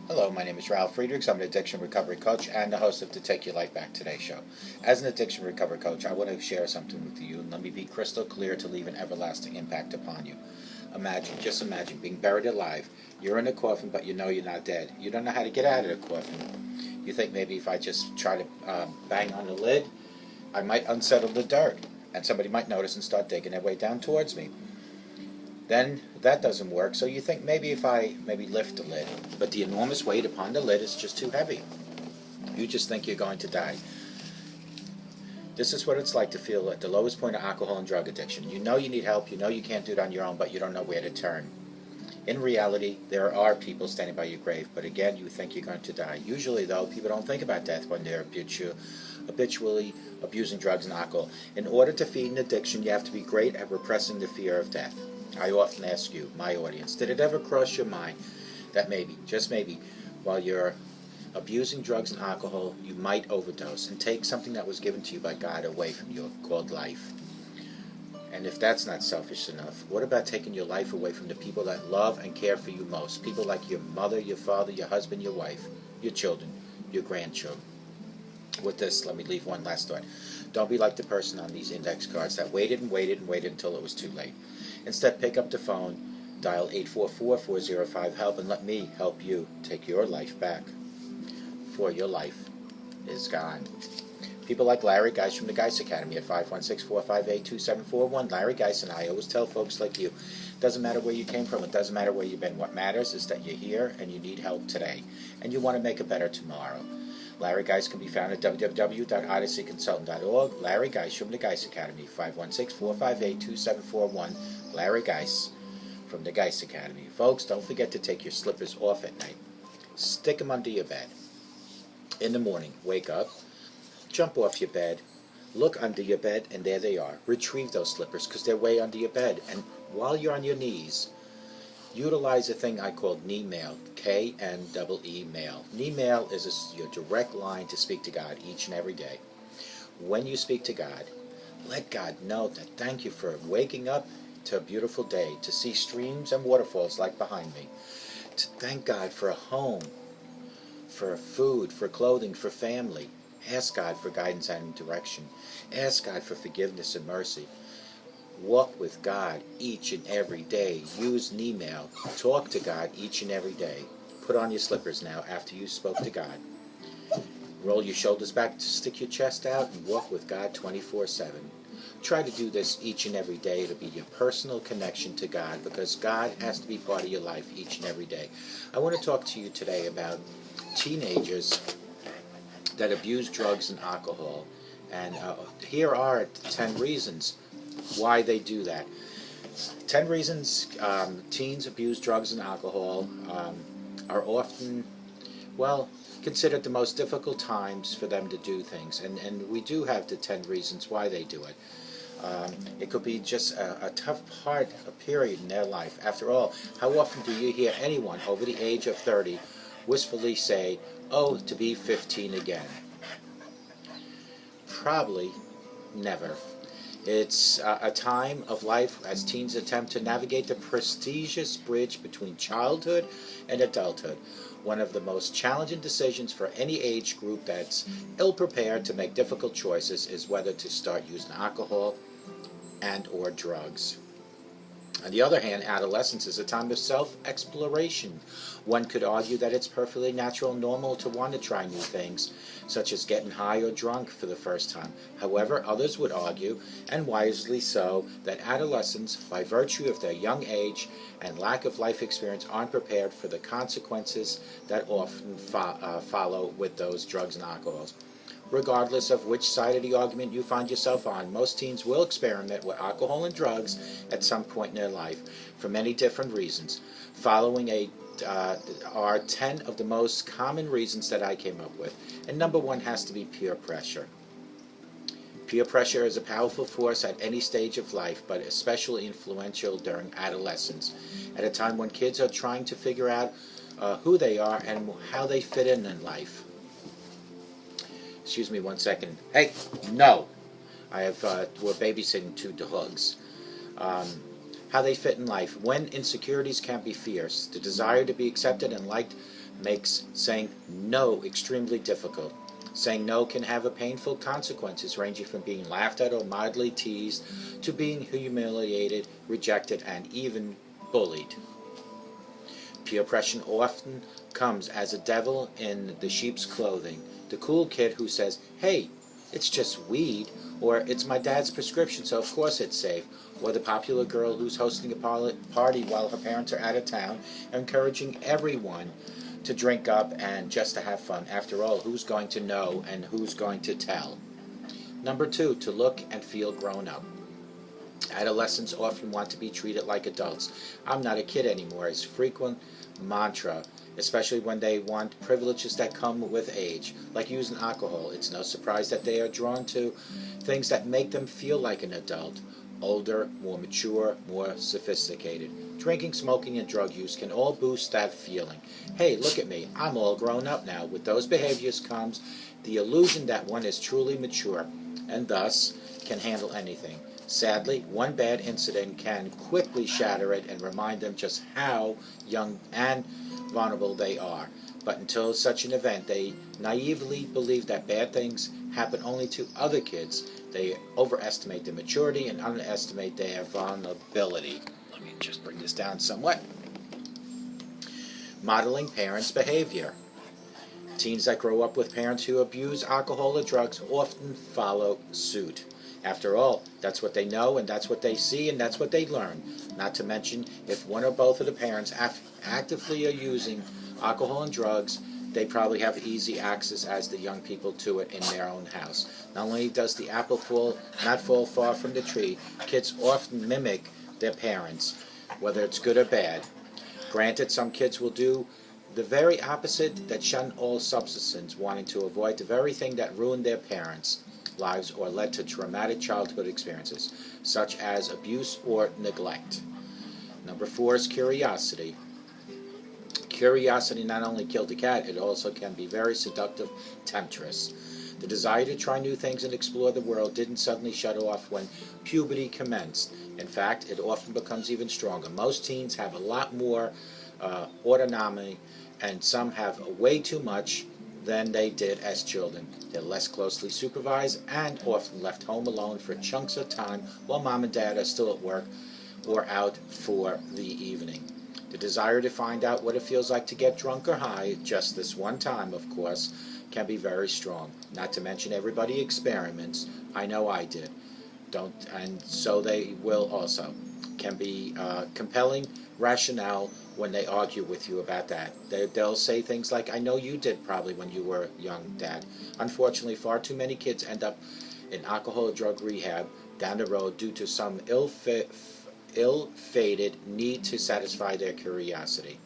Hello, my name is Ralf Friedrichs. I'm an addiction recovery coach and the host of the Take Your Life Back Today show. As an addiction recovery coach, I want to share something with you, and let me be crystal clear to leave an everlasting impact upon you. Just imagine being buried alive. You're in a coffin, but you know you're not dead. You don't know how to get out of the coffin. You think maybe if I just try to bang on the lid, I might unsettle the dirt, and somebody might notice and start digging their way down towards me. Then that doesn't work, so you think maybe if I lift the lid, but the enormous weight upon the lid is just too heavy. You just think you're going to die. This is what it's like to feel at the lowest point of alcohol and drug addiction. You know you need help, you know you can't do it on your own, but you don't know where to turn. In reality, there are people standing by your grave, but again, you think you're going to die. Usually, though, people don't think about death when they're habitually abusing drugs and alcohol. In order to feed an addiction, you have to be great at repressing the fear of death. I often ask you, my audience, did it ever cross your mind that maybe, just maybe, while you're abusing drugs and alcohol, you might overdose and take something that was given to you by God away from you, called life? And if that's not selfish enough, what about taking your life away from the people that love and care for you most? People like your mother, your father, your husband, your wife, your children, your grandchildren. With this, let me leave one last thought. Don't be like the person on these index cards that waited and waited and waited until it was too late. Instead, pick up the phone, dial 844-405-HELP, and let me help you take your life back. For your life is gone. People like Larry Geis from the Geis Academy at 516-458-2741. Larry Geis and I always tell folks like you, it doesn't matter where you came from, it doesn't matter where you've been. What matters is that you're here and you need help today, and you want to make a better tomorrow. Larry Geis can be found at www.odysseyconsultant.org. Larry Geis from the Geis Academy, 516-458-2741. Larry Geis from the Geis Academy. Folks, don't forget to take your slippers off at night. Stick them under your bed. In the morning, wake up, jump off your bed, look under your bed, and there they are. Retrieve those slippers because they're way under your bed. And while you're on your knees, utilize a thing I call knee mail, K-N-E-E mail. Knee mail is your direct line to speak to God each and every day. When you speak to God, let God know that thank you for waking up to a beautiful day, to see streams and waterfalls like behind me, to thank God for a home, for food, for clothing, for family. Ask God for guidance and direction. Ask God for forgiveness and mercy. Walk with God each and every day. Use knee mail. Talk to God each and every day. Put on your slippers now after you spoke to God. Roll your shoulders back, stick your chest out, and walk with God 24/7. Try to do this each and every day to be your personal connection to God, because God has to be part of your life each and every day. I want to talk to you today about teenagers that abuse drugs and alcohol. And here are 10 reasons why they do that. 10 reasons teens abuse drugs and alcohol are often, considered the most difficult times for them to do things. And we do have the 10 reasons why they do it. It could be just a tough period in their life. After all, how often do you hear anyone over the age of 30 wistfully say, "Oh, to be 15 again"? Probably never. It's a time of life as teens attempt to navigate the prestigious bridge between childhood and adulthood. One of the most challenging decisions for any age group that's ill-prepared to make difficult choices is whether to start using alcohol and or drugs. On the other hand, adolescence is a time of self-exploration. One could argue that it's perfectly natural and normal to want to try new things, such as getting high or drunk for the first time. However, others would argue, and wisely so, that adolescents, by virtue of their young age and lack of life experience, aren't prepared for the consequences that often follow with those drugs and alcohols. Regardless of which side of the argument you find yourself on, most teens will experiment with alcohol and drugs at some point in their life for many different reasons. Following are 10 of the most common reasons that I came up with. And number one has to be peer pressure. Peer pressure is a powerful force at any stage of life, but especially influential during adolescence, at a time when kids are trying to figure out who they are and how they fit in life. Excuse me one second. Hey, no! We're babysitting 2 dogs. how they fit in life. When insecurities can be fierce, the desire to be accepted and liked makes saying no extremely difficult. Saying no can have a painful consequences ranging from being laughed at or mildly teased to being humiliated, rejected, and even bullied. Peer pressure often comes as a devil in the sheep's clothing. The cool kid who says, "Hey, it's just weed," or "It's my dad's prescription, so of course it's safe," or the popular girl who's hosting a party while her parents are out of town, encouraging everyone to drink up and just to have fun. After all, who's going to know and who's going to tell? Number 2, to look and feel grown up. Adolescents often want to be treated like adults. "I'm not a kid anymore" is frequent mantra, especially when they want privileges that come with age, like using alcohol. It's no surprise that they are drawn to things that make them feel like an adult, older, more mature, more sophisticated. Drinking, smoking, and drug use can all boost that feeling. "Hey, look at me, I'm all grown up now." With those behaviors comes the illusion that one is truly mature and thus can handle anything. Sadly, one bad incident can quickly shatter it and remind them just how young and vulnerable they are. But until such an event, they naively believe that bad things happen only to other kids. They overestimate their maturity and underestimate their vulnerability. Let me just bring this down somewhat. Modeling parents' behavior. Teens that grow up with parents who abuse alcohol or drugs often follow suit. After all, that's what they know, and that's what they see, and that's what they learn. Not to mention, if one or both of the parents actively are using alcohol and drugs, they probably have easy access as the young people to it in their own house. Not only does the apple not fall far from the tree, kids often mimic their parents, whether it's good or bad. Granted, some kids will do the very opposite, that shun all substances, wanting to avoid the very thing that ruined their parents' lives or led to traumatic childhood experiences, such as abuse or neglect. Number 4 is curiosity. Curiosity not only killed the cat, it also can be very seductive temptress. The desire to try new things and explore the world didn't suddenly shut off when puberty commenced. In fact, it often becomes even stronger. Most teens have a lot more autonomy, and some have way too much than they did as children. They're less closely supervised and often left home alone for chunks of time while mom and dad are still at work or out for the evening. The desire to find out what it feels like to get drunk or high, just this one time, of course, can be very strong. Not to mention everybody experiments. I know I did. And so they will also. Can be compelling rationale when they argue with you about that. They'll say things like, "I know you did probably when you were young, Dad." Unfortunately, far too many kids end up in alcohol or drug rehab down the road due to some ill-fated need to satisfy their curiosity.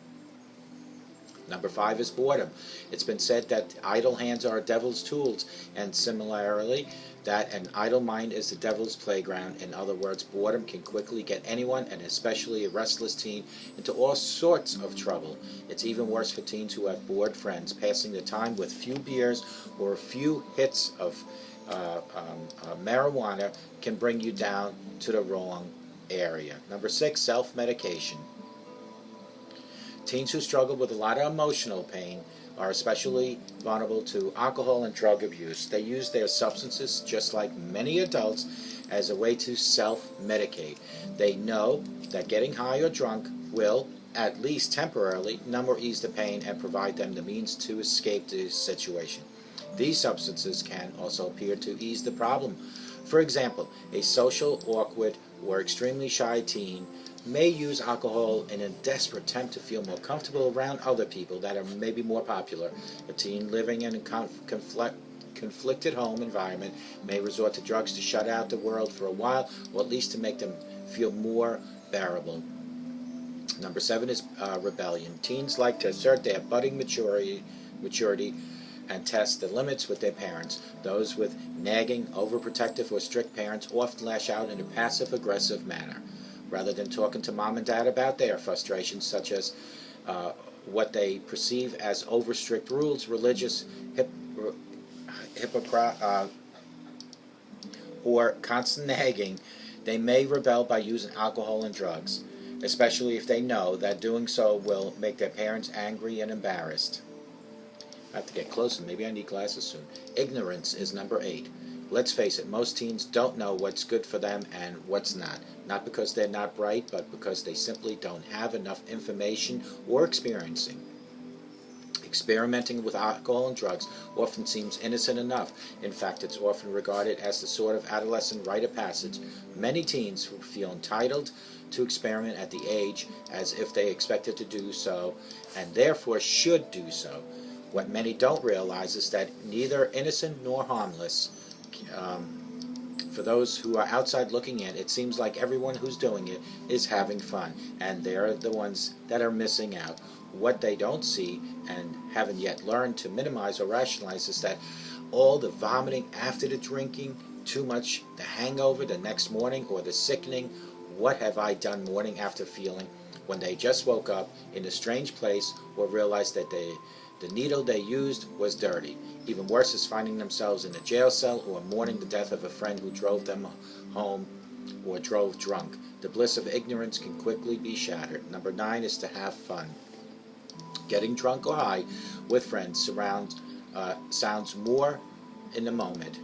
Number 5 is boredom. It's been said that idle hands are a devil's tools, and similarly, that an idle mind is the devil's playground. In other words, boredom can quickly get anyone, and especially a restless teen, into all sorts of trouble. It's even worse for teens who have bored friends. Passing the time with few beers or a few hits of marijuana can bring you down to the wrong area. Number 6, self-medication. Teens who struggle with a lot of emotional pain are especially vulnerable to alcohol and drug abuse. They use their substances, just like many adults, as a way to self-medicate. They know that getting high or drunk will, at least temporarily, numb or ease the pain and provide them the means to escape the situation. These substances can also appear to ease the problem. For example, a social, awkward, or extremely shy teen may use alcohol in a desperate attempt to feel more comfortable around other people that are maybe more popular. A teen living in a conflicted home environment may resort to drugs to shut out the world for a while, or at least to make them feel more bearable. Number 7 is rebellion. Teens like to assert their budding maturity and test the limits with their parents. Those with nagging, overprotective, or strict parents often lash out in a passive-aggressive manner. Rather than talking to mom and dad about their frustrations, such as what they perceive as over-strict rules, religious or constant nagging, They may rebel by using alcohol and drugs, especially if they know that doing so will make their parents angry and embarrassed. I have to get closer. Maybe I need glasses soon. Ignorance is number 8. Let's face it, most teens don't know what's good for them and what's not. Not because they're not bright, but because they simply don't have enough information or experiencing. Experimenting with alcohol and drugs often seems innocent enough. In fact, it's often regarded as the sort of adolescent rite of passage. Many teens feel entitled to experiment at the age as if they expected to do so, and therefore should do so. What many don't realize is that neither innocent nor harmless. For those who are outside looking in, it seems like everyone who's doing it is having fun, and they're the ones that are missing out. What they don't see and haven't yet learned to minimize or rationalize is that all the vomiting after the drinking, too much, the hangover the next morning, or the sickening "what have I done" morning after feeling when they just woke up in a strange place or realized that the needle they used was dirty. Even worse is finding themselves in a jail cell or mourning the death of a friend who drove them home or drove drunk. The bliss of ignorance can quickly be shattered. Number 9 is to have fun. Getting drunk or high with friends sounds more in the moment.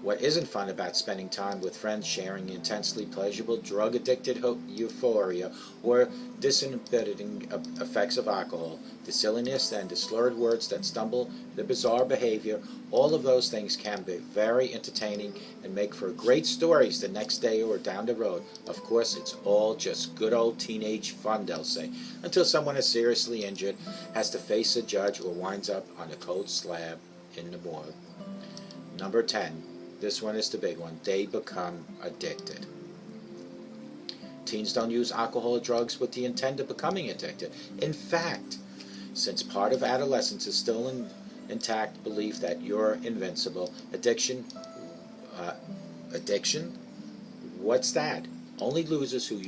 What isn't fun about spending time with friends sharing intensely pleasurable drug-addicted euphoria or disinhibiting effects of alcohol, the silliness and the slurred words that stumble, the bizarre behavior, all of those things can be very entertaining and make for great stories the next day or down the road. Of course, it's all just good old teenage fun, they'll say, until someone is seriously injured, has to face a judge, or winds up on a cold slab in the morgue. Number 10. This one is the big one. They become addicted. Teens don't use alcohol or drugs with the intent of becoming addicted. In fact, since part of adolescence is still in intact belief that you're invincible, addiction, what's that? Only losers who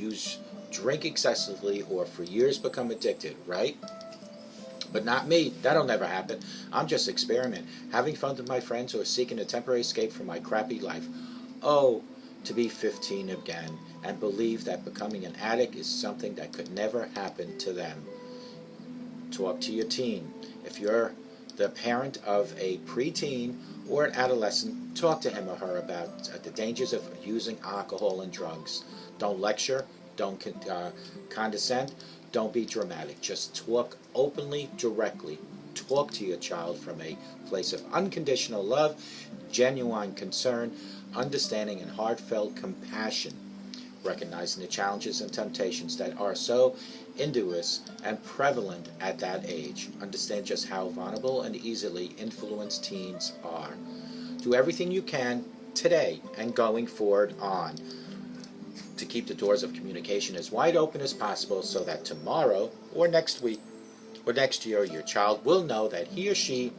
drink excessively or for years become addicted, right? But not me. That'll never happen. I'm just experimenting, having fun with my friends, or seeking a temporary escape from my crappy life. Oh, to be 15 again and believe that becoming an addict is something that could never happen to them. Talk to your teen. If you're the parent of a preteen or an adolescent, talk to him or her about the dangers of using alcohol and drugs. Don't lecture. Don't condescend. Don't be dramatic. Just talk openly, directly. Talk to your child from a place of unconditional love, genuine concern, understanding, and heartfelt compassion. Recognizing the challenges and temptations that are so insidious and prevalent at that age. Understand just how vulnerable and easily influenced teens are. Do everything you can today and going forward on to keep the doors of communication as wide open as possible, so that tomorrow or next week or next year your child will know that he or she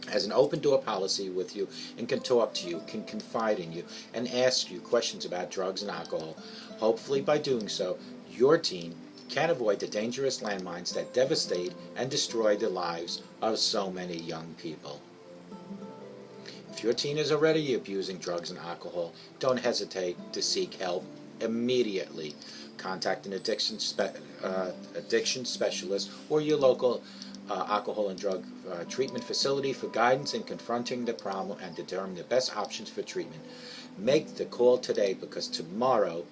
has an open door policy with you and can talk to you, can confide in you, and ask you questions about drugs and alcohol. Hopefully by doing so, your teen can avoid the dangerous landmines that devastate and destroy the lives of so many young people. If your teen is already abusing drugs and alcohol, don't hesitate to seek help immediately. Contact an addiction specialist or your local alcohol and drug treatment facility for guidance in confronting the problem and determine the best options for treatment. Make the call today, because tomorrow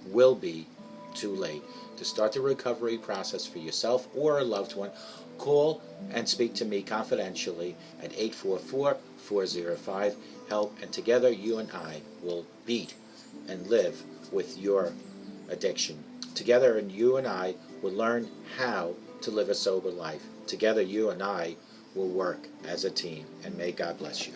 will be too late. To start the recovery process for yourself or a loved one, call and speak to me confidentially at 844-405-HELP, and together you and I will beat and live with your addiction. Together you and I will learn how to live a sober life. Together you and I will work as a team, and may God bless you.